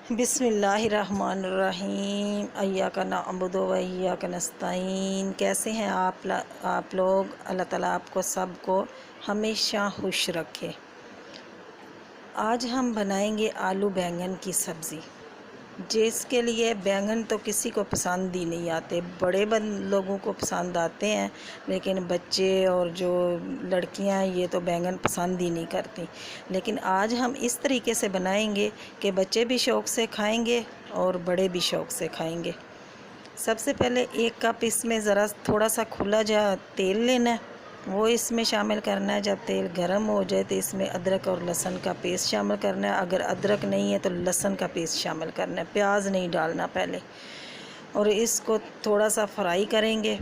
बिस्मिल्लाहिर्रहमानिर्रहीम। अय्याका नअबुदु व इय्याका नस्तईन। कैसे हैं आप लोग। अल्लाह ताला आपको सबको हमेशा खुश रखे। आज हम बनाएंगे आलू बैंगन की सब्ज़ी, जिसके लिए बैंगन तो किसी को पसंद ही नहीं आते। बड़े लोगों को पसंद आते हैं, लेकिन बच्चे और जो लड़कियां ये तो बैंगन पसंद ही नहीं करती। लेकिन आज हम इस तरीके से बनाएंगे कि बच्चे भी शौक़ से खाएंगे और बड़े भी शौक़ से खाएंगे। सबसे पहले 1 कप इसमें ज़रा थोड़ा सा खुला तेल लेना है, वो इसमें शामिल करना है। जब तेल गर्म हो जाए तो इसमें अदरक और लहसुन का पेस्ट शामिल करना है। अगर अदरक नहीं है तो लहसुन का पेस्ट शामिल करना है, प्याज नहीं डालना पहले। और इसको थोड़ा सा फ्राई करेंगे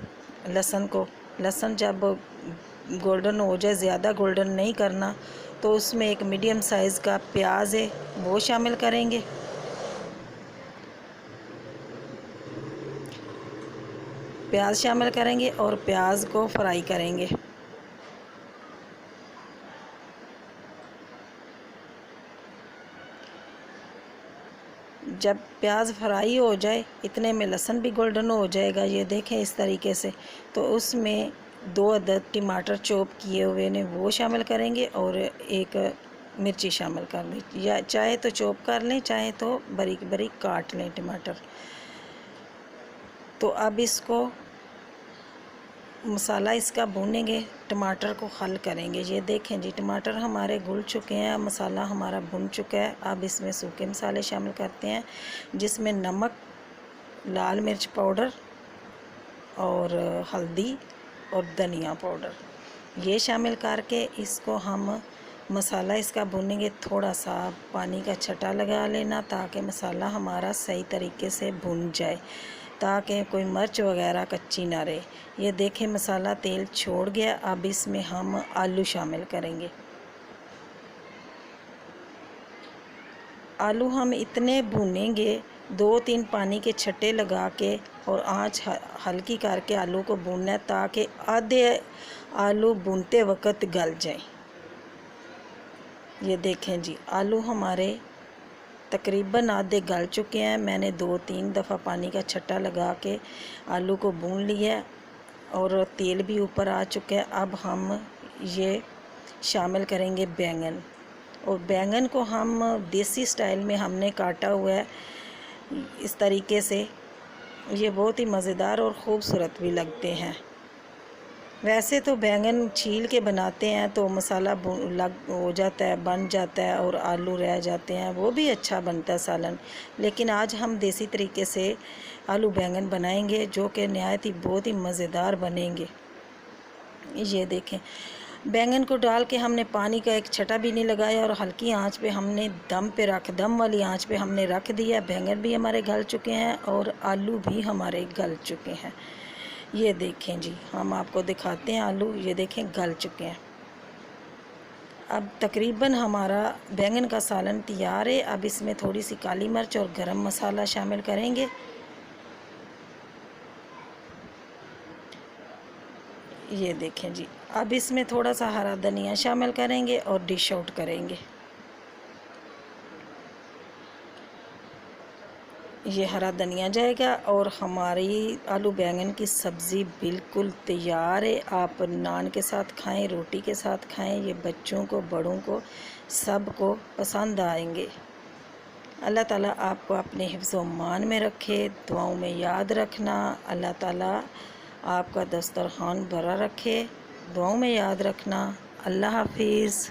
लहसुन को। लहसुन जब गोल्डन हो जाए, ज़्यादा गोल्डन नहीं करना, तो उसमें एक मीडियम साइज़ का प्याज है वो शामिल करेंगे। प्याज शामिल करेंगे और प्याज को फ्राई करेंगे। जब प्याज फ्राई हो जाए, इतने में लहसुन भी गोल्डन हो जाएगा, ये देखें इस तरीके से। तो उसमें 2 अदद टमाटर चॉप किए हुए ने वो शामिल करेंगे और 1 मिर्ची शामिल कर लें, या चाहे तो चॉप कर लें, चाहे तो बारीक बारीक काट लें टमाटर। तो अब इसको मसाला इसका भूनेंगे, टमाटर को हल करेंगे। ये देखें जी, टमाटर हमारे घुल चुके हैं, मसाला हमारा भुन चुका है। अब इसमें सूखे मसाले शामिल करते हैं, जिसमें नमक, लाल मिर्च पाउडर और हल्दी और धनिया पाउडर ये शामिल करके इसको हम मसाला इसका भूनेंगे। थोड़ा सा पानी का छटा लगा लेना ताकि मसाला हमारा सही तरीके से भुन जाए, ताकि कोई मिर्च वगैरह कच्ची ना रहे। ये देखें मसाला तेल छोड़ गया। अब इसमें हम आलू शामिल करेंगे। आलू हम इतने भूनेंगे, 2-3 पानी के छट्टे लगा के और आंच हल्की करके आलू को भूनना है, ताकि आधे आलू भूनते वक्त गल जाए। ये देखें जी, आलू हमारे तकरीबन आधे गल चुके हैं। मैंने 2-3 दफ़ा पानी का छट्टा लगा के आलू को भून लिया और तेल भी ऊपर आ चुका है। अब हम ये शामिल करेंगे बैंगन, और बैंगन को हम देसी स्टाइल में हमने काटा हुआ है इस तरीके से। ये बहुत ही मज़ेदार और ख़ूबसूरत भी लगते हैं। वैसे तो बैंगन छील के बनाते हैं तो मसाला हो जाता है, बन जाता है और आलू रह जाते हैं, वो भी अच्छा बनता है सालन। लेकिन आज हम देसी तरीके से आलू बैंगन बनाएंगे, जो कि नहायत ही बहुत ही मज़ेदार बनेंगे। ये देखें, बैंगन को डाल के हमने पानी का एक छटा भी नहीं लगाया और हल्की आंच पे हमने दम वाली आंच पे हमने रख दिया। बैंगन भी हमारे गल चुके हैं और आलू भी हमारे गल चुके हैं। ये देखें जी, हम आपको दिखाते हैं आलू, ये देखें गल चुके हैं। अब तकरीबन हमारा बैंगन का सालन तैयार है। अब इसमें थोड़ी सी काली मिर्च और गरम मसाला शामिल करेंगे। ये देखें जी, अब इसमें थोड़ा सा हरा धनिया शामिल करेंगे और डिश आउट करेंगे। ये हरा धनिया जाएगा और हमारी आलू बैंगन की सब्ज़ी बिल्कुल तैयार है। आप नान के साथ खाएं, रोटी के साथ खाएं, ये बच्चों को, बड़ों को, सबको पसंद आएंगे। अल्लाह ताला आपको अपने हिफ्ज़ व मान में रखे, दुआओं में याद रखना। अल्लाह ताला आपका दस्तरखान भरा रखे, दुआओं में याद रखना। अल्लाह हाफिज़।